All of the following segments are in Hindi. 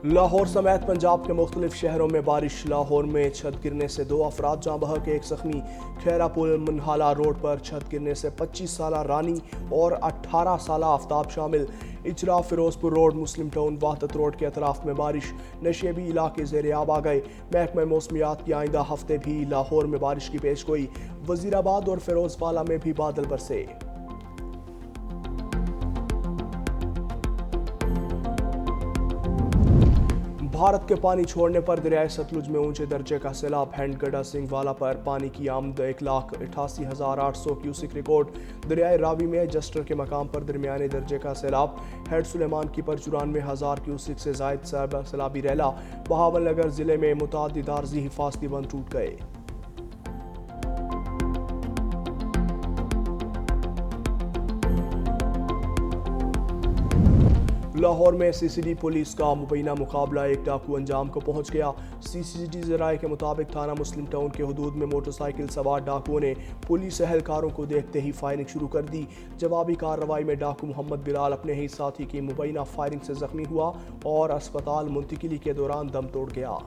लाहौर समेत पंजाब के मुख्तलिफ शहरों में बारिश। लाहौर में छत गिरने से 2 अफराद जाँ बहक, 1 जख्मी। खैरा पुल मनहाला रोड पर छत गिरने से 25 साला रानी और 18 साला आफ्ताब शामिल। इजरा फिरोजपुर रोड, मुस्लिम टाउन, वाहदत रोड के अतराफ में बारिश। नशेबी इलाके ज़ेर आब आ गए। महकमा मौसमियात की आइंदा हफ्ते भी लाहौर में बारिश की पेशगोई। वजीराबाद और फिरोजवाला में भी बादल बरसे। भारत के पानी छोड़ने पर दरियाए सतलुज में ऊंचे दर्जे का सैलाब। हैंडगढ़ा सिंह वाला पर पानी की आमद 1,88,800 क्यूसिक रिकॉर्ड। दरियाए रावी में जस्टर के मकाम पर दरमियाने दर्जे का सैलाब। हेड सुलेमान की पर 94,000 क्यूसिक से जायद सैलाबी रैला। बहावल नगर जिले में मुतअद्दिद आर्जी हिफाजती बंद टूट गए। लाहौर में सीसीडी पुलिस का मुबैना मुकाबला एक डाकू अंजाम को पहुंच गया। सीसीडी ज़राए के मुताबिक थाना मुस्लिम टाउन के हदूद में मोटरसाइकिल सवार डाकुओं ने पुलिस एहलकारों को देखते ही फायरिंग शुरू कर दी। जवाबी कार्रवाई में डाकू मोहम्मद बिलाल अपने ही साथी की मुबैना फायरिंग से जख्मी हुआ और अस्पताल मुंतकिली के दौरान दम तोड़ गया।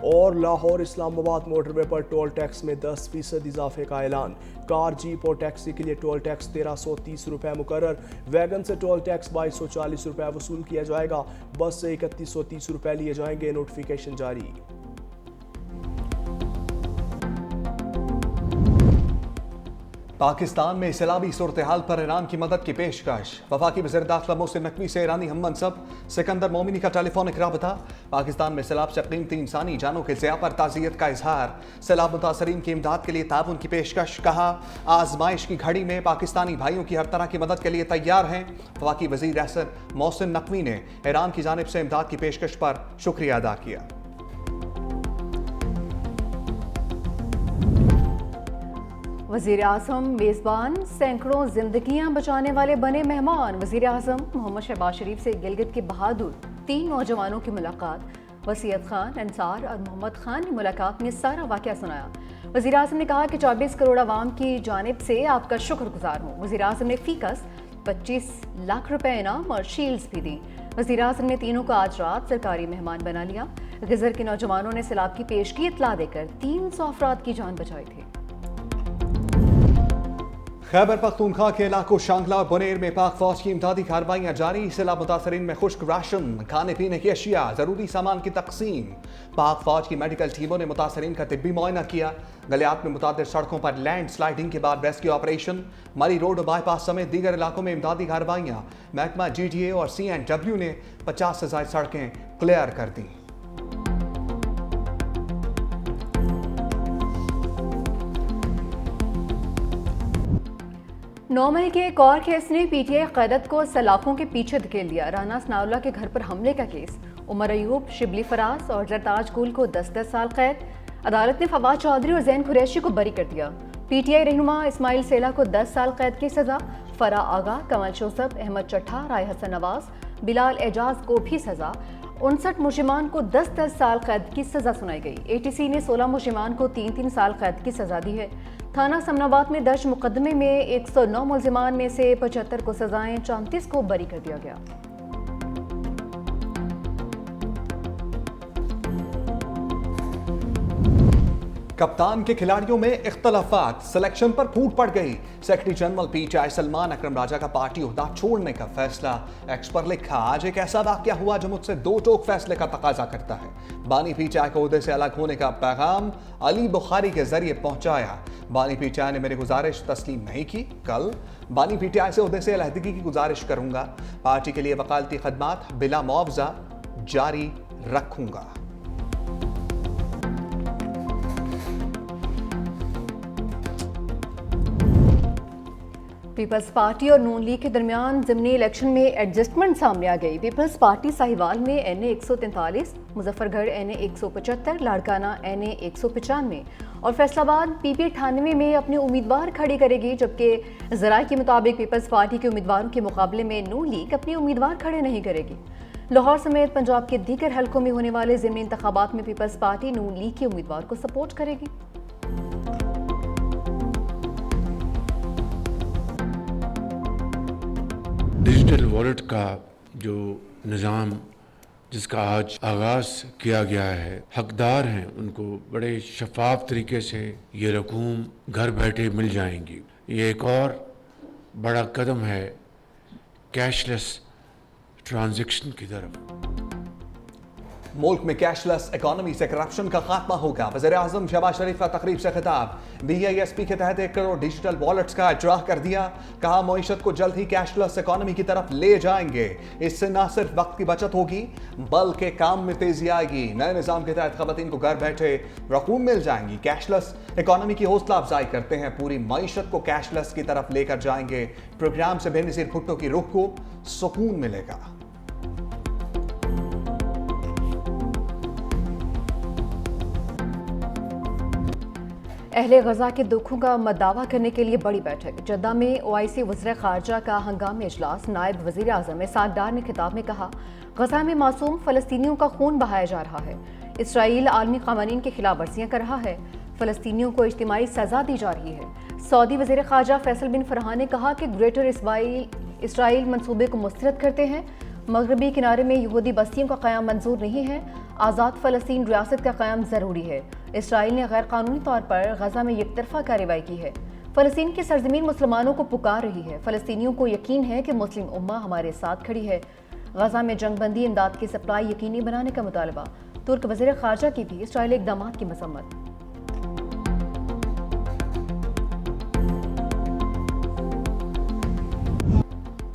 और लाहौर इस्लामाबाद मोटरवे पर टोल टैक्स में 10% इजाफे का ऐलान। कार, जीप और टैक्सी के लिए टोल टैक्स 1330 रुपये मुकर्रर। वैगन से टोल टैक्स 2240 रुपये वसूल किया जाएगा। बस से 3130 रुपये लिए जाएंगे। नोटिफिकेशन जारी। पाकिस्तान में सैलाबी सूरत हाल पर ईरान की मदद की पेशकश। वफाकी वज़ीर दाखिला मोहसिन नकवी से ईरानी हम मनसब सिकंदर मोमिनी का टेलीफोनिक राबता। पाकिस्तान में सैलाब से कीमती इंसानी जानों के ज़िया पर ताज़ियत का इजहार। सैलाब मुतासरीन की इमदाद के लिए ताउन की पेशकश। कहा, आजमाइश की घड़ी में पाकिस्तानी भाइयों की हर तरह की मदद के लिए तैयार हैं। वफाकी वज़ीर एहसन मोहसिन नकवी ने ईरान की जानिब से इमदाद की पेशकश पर शुक्रिया अदा किया। वज़ीर आज़म मेज़बान, सैकड़ों जिंदगियां बचाने वाले बने मेहमान। वज़ीर आज़म मोहम्मद शहबाज शरीफ से गिलगित के बहादुर 3 नौजवानों की मुलाकात। वसीयत खान, अंसार और मोहम्मद खान ने मुलाकात में सारा वाक़या सुनाया। वज़ीर आज़म ने कहा कि 24 करोड़ आवाम की जानिब से आपका शुक्रगुजार हूँ। वज़ीर आज़म ने फ़ीकस 25 लाख रुपए इनाम और शील्ड्स भी दी। वज़ीर आज़म ने तीनों को आज रात सरकारी मेहमान बना लिया। गिज़र के नौजवानों ने सैलाब की पेशगी इत्तला देकर 300 अफराद की जान बचाई थी। खैबर पख्तूनख्वा के इलाकों शांगला और बुनेर में पाक फौज की इमदादी कार्रवाइयाँ जारी। सैलाब मुतासरीन में खुश्क राशन, खाने पीने की अशिया, जरूरी सामान की तकसीम। पाक फौज की मेडिकल टीमों ने मुतासरीन का तिब्बी मुआयना किया। गलियात में मुतादिर सड़कों पर लैंड स्लाइडिंग के बाद रेस्क्यू ऑपरेशन। मरी रोड और बाईपास समेत दीगर इलाकों में इमदादी कार्रवाइयाँ। महकमा GDA और CNW ने 50 से ज़ायद सड़कें क्लियर कर दी। 9 मई के एक और केस ने PTI क़यादत को सलाखों के पीछे धकेल दिया। राना सनाउल्लाह के घर पर हमले का केस। उमर अयूब, शिबली फराज और जरताज गुल को 10-10 साल कैद। अदालत ने फवाद चौधरी और जैन कुरैशी को बरी कर दिया। PTI रहनुमा इस्माइल सेला को 10 साल कैद की सजा। फरा आगा, कमल जोसफ, अहमद चट्ठा, राय हसन नवाज, बिलाल एजाज को भी सजा। 59 मुजरिमान को 10-10 साल कैद की सजा सुनाई गई। ATC ने 16 मुजरिमान को 3-3 साल कैद की सजा दी है। थाना समनाबाद में दर्ज मुकदमे में 109 मुलजिमान में से 75 को सजाएं, 34 को बरी कर दिया गया। कप्तान के खिलाड़ियों में इख्तलाफात, सिलेक्शन पर फूट पड़ गई। सेक्रेटरी जनरल PTI सलमान अकरम राजा का पार्टी ओहदा छोड़ने का फैसला। एक्स पर लिखा, आज एक ऐसा वाकया हुआ जो मुझसे 2 टोक फैसले का तकाजा करता है। बानी PTI को ओहदे से अलग होने का पैगाम अली बुखारी के जरिए पहुंचाया। बानी PTI ने मेरी गुजारिश तस्लीम नहीं की। कल बानी PTI से ओहदे से अलहदगी की गुजारिश करूंगा। पार्टी के लिए वकालती खदमात बिला मुआवजा जारी रखूंगा। पीपल्स पार्टी और नून लीग के दरमियान ज़िमनी इलेक्शन में एडजस्टमेंट सामने आ गई। पीपल्स पार्टी साहिवाल में NA 143, Muzaffargarh NA 175, Larkana NA 195 और फैसलाबाद PP 98 में अपने उम्मीदवार खड़े करेगी, जबकि ज़राए के मुताबिक पीपल्स पार्टी के उम्मीदवारों के मुकाबले में नून लीग अपने उम्मीदवार खड़े नहीं करेगी। लाहौर समेत पंजाब के दीगर हलकों में होने वाले ज़िमनी इंतखाबात में पीपल्स पार्टी नून लीग के उम्मीदवार को सपोर्ट करेगी। डिजिटल वॉलेट का जो निज़ाम जिसका आज आगाज़ किया गया है, हकदार हैं उनको बड़े शफाफ तरीके से ये रकूम घर बैठे मिल जाएंगी। ये एक और बड़ा कदम है कैशलेस ट्रांजैक्शन की तरफ। मुल्क में कैशलेस इकोनॉमी से करप्शन का खात्मा होगा। वज़ीर-ए-आज़म शहबाज शरीफ का तकरीब से खिताब। BISP के तहत 1 करोड़ डिजिटल वॉलेट्स का इजरा कर दिया। कहा मईशत को जल्द ही कैशलेस इकोनॉमी की तरफ ले जाएंगे। इससे न सिर्फ वक्त की बचत होगी बल्कि काम में तेजी आएगी। नए निज़ाम के तहत खवातीन को घर बैठे रकूम मिल जाएंगी। कैशलेस इकोनॉमी की हौसला अफजाई करते हैं। पूरी मईशत को कैशलेस की तरफ लेकर जाएंगे। प्रोग्राम से बेनज़ीर भुट्टो की रुख को सुकून मिलेगा। अहले गजा के दुखों का मदावा करने के लिए बड़ी बैठक। जद्दा में OIC वज़ीर ख़ारजा का हंगामी इजलास। नायब वज़ीर आज़म इसाक डार ने खिताब में कहा, गजा में मासूम फ़लस्तीनियों का खून बहाया जा रहा है। इसराइल आलमी क़वानीन की खिलाफ वर्जियाँ कर रहा है। फ़लस्तीनियों को इज्तिमाई सज़ा दी जा रही है। सऊदी वज़ीर ख़ारजा फैसल बिन फरहान ने कहा कि ग्रेटर इसराइल मंसूबे को मुस्तरद करते हैं। मगरबी किनारे में यहूदी बस्तियों का क़याम मंजूर नहीं है। आज़ाद फ़लस्तीन रियासत का क़याम ज़रूरी है। इसराइल ने गैर कानूनी तौर पर गजा में एकतरफा कार्रवाई की है। फ़लस्तीन की सरजमीन मुसलमानों को पुकार रही है। फ़लस्तीनियों को यकीन है कि मुस्लिम उम्मा हमारे साथ खड़ी है। गजा में जंगबंदी इमदाद की सप्लाई यकीनी बनाने का मुतालबा। तुर्क वज़ीर ख़ारजा की भी इसराइली इक़दामात की मज़म्मत।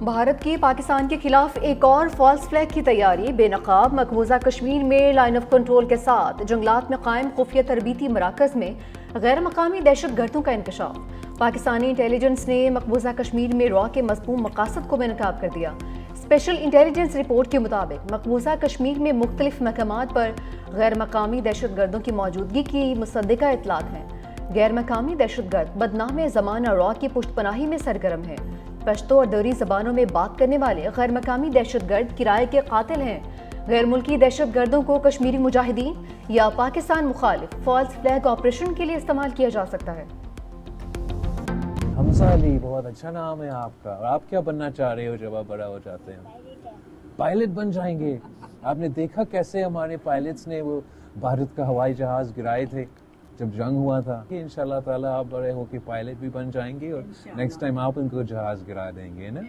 भारत की पाकिस्तान के खिलाफ एक और फॉल्स फ्लैग की तैयारी। बेनकाब मकबूजा कश्मीर में लाइन ऑफ कंट्रोल के साथ जंगलात में कायम खुफिया तरबीती मराकज़ में गैर मकामी दहशत गर्दों का इंकशाफ। पाकिस्तानी इंटेलिजेंस ने मकबूजा कश्मीर में रॉ के मज़मूम मकासद को बेनकाब कर दिया। स्पेशल इंटेलिजेंस रिपोर्ट के मुताबिक मकबूजा कश्मीर में मुख्तलिफ मकामात पर गैर मकामी दहशत गर्दों की मौजूदगी की मुसद्दिका इतलात हैं। गैर मकामी दहशत गर्द बदनाम ज़माना रॉ की पुश्तपनाही में सरगर्म है। पश्तो और दरी ज़बानों में बात करने वाले गैर मकामी दहशत गर्द किराए के कातिल हैं। गैर मुल्की दहशत गर्दों को कश्मीरी मुजाहिदीन या पाकिस्तान मुखालिफ फॉल्स फ्लैग ऑपरेशन के लिए इस्तेमाल किया जा सकता है। हमजा अली, बहुत अच्छा नाम है आपका। और आप क्या बनना चाह रहे हो जब आप बड़ा हो जाते हैं? पायलट बन जाएंगे। आपने देखा कैसे हमारे पायलट्स ने वो भारत का हवाई जहाज गिराए थे जब जंग हुआ था। कि इंशाल्लाह ताला आप बड़े होके पायलट भी बन जाएंगे और नेक्स्ट टाइम आप उनको जहाज गिरा देंगे ना।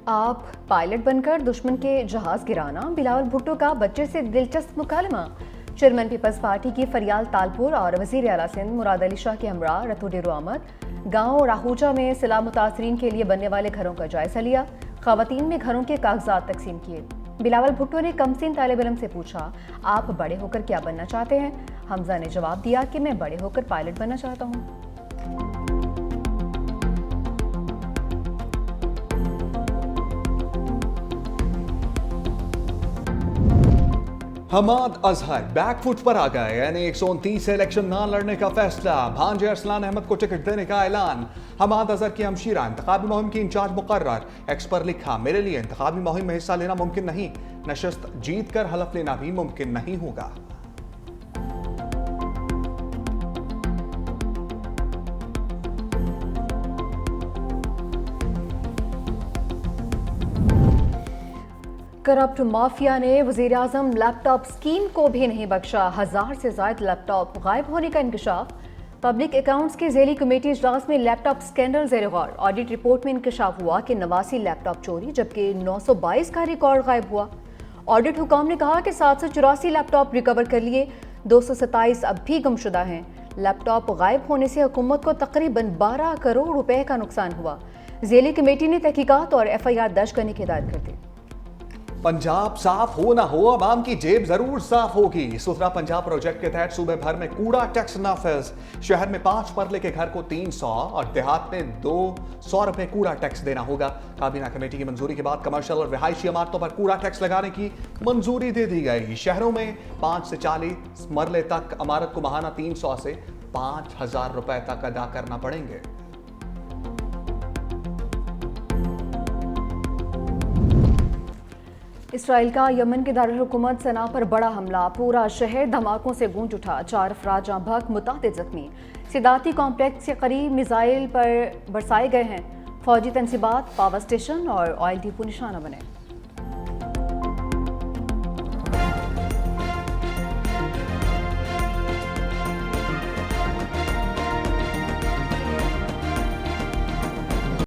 आप पायलट बनकर दुश्मन के जहाज गिराना। बिलावल भुट्टो का बच्चे से दिलचस्प मुकालमा। चेयरमैन पीपल्स पार्टी की फरियाल तालपुर और वज़ीर आला सिंध मुराद अली शाह के हमरा रतु डेरो आमद। गाँव राहूजा में सिला मुतासरीन के लिए बनने वाले घरों का जायजा लिया। ख़वातीन में घरों के कागजात तकसीम किए। बिलावल भुट्टो ने कमसिन तालिब इल्म से पूछा, आप बड़े होकर क्या बनना चाहते हैं? हमजा ने जवाब दिया कि मैं बड़े होकर पायलट बनना चाहता हूँ। हमाद अजहर बैकफुट पर आ गए। यानी 129 से इलेक्शन ना लड़ने का फैसला। भांजे अरसलान अहमद को टिकट देने का ऐलान। हमाद अजहर की हमशीरा इंतखाबी मुहिम की इंचार्ज मुकर्रर। एक्स पर लिखा, मेरे लिए इंतखाबी मुहिम में हिस्सा लेना मुमकिन नहीं, नशस्त जीत कर हलफ लेना भी मुमकिन नहीं होगा। करप्ट माफिया ने वज़ीर आज़म लैपटॉप स्कीम को भी नहीं बख्शा। 1000 से ज़ायद लैपटॉप गायब होने का इंकशाफ। पब्लिक अकाउंट्स की ज़ेली कमेटी इजलास में लैपटॉप स्कैंडल ज़ेर गौर। ऑडिट रिपोर्ट में इंकशाफ हुआ कि 89 लैपटॉप चोरी जबकि 922 का रिकॉर्ड गायब हुआ। ऑडिट हुकाम ने कहा कि 784 लैपटॉप रिकवर कर लिए, 227 अब भी गुमशुदा हैं। लैपटॉप गायब होने से हुकूमत को तकरीबन 12 करोड़ रुपए का नुकसान हुआ। ज़ेली कमेटी ने तहकीकात और FIR दर्ज करने की हिदायत कर दी। पंजाब साफ हो ना हो, आवाम की जेब जरूर साफ होगी। सुथरा पंजाब प्रोजेक्ट के तहत सूबे भर में कूड़ा टैक्स नाफिज। शहर में 5 मरले के घर को 300 और देहात में 200 रुपए कूड़ा टैक्स देना होगा। काबीना कमेटी की मंजूरी के बाद कमर्शियल और रिहायशी इमारतों पर कूड़ा टैक्स लगाने की मंजूरी दे दी गई। शहरों में 5 से 40 मरले तक इमारत को माहाना 300 से 5000 रुपए तक अदा करना पड़ेंगे। इसराइल का यमन के दारुल हुकूमत सना पर बड़ा हमला। पूरा शहर धमाकों से गूंज उठा। 4 अफराद जाँ बहक, मुतादिद जख्मी। सिदाती कॉम्प्लेक्स के करीब मिसाइल पर बरसाए गए हैं। फौजी तनसीबात, पावर स्टेशन और ऑयल डिपो निशाना बने।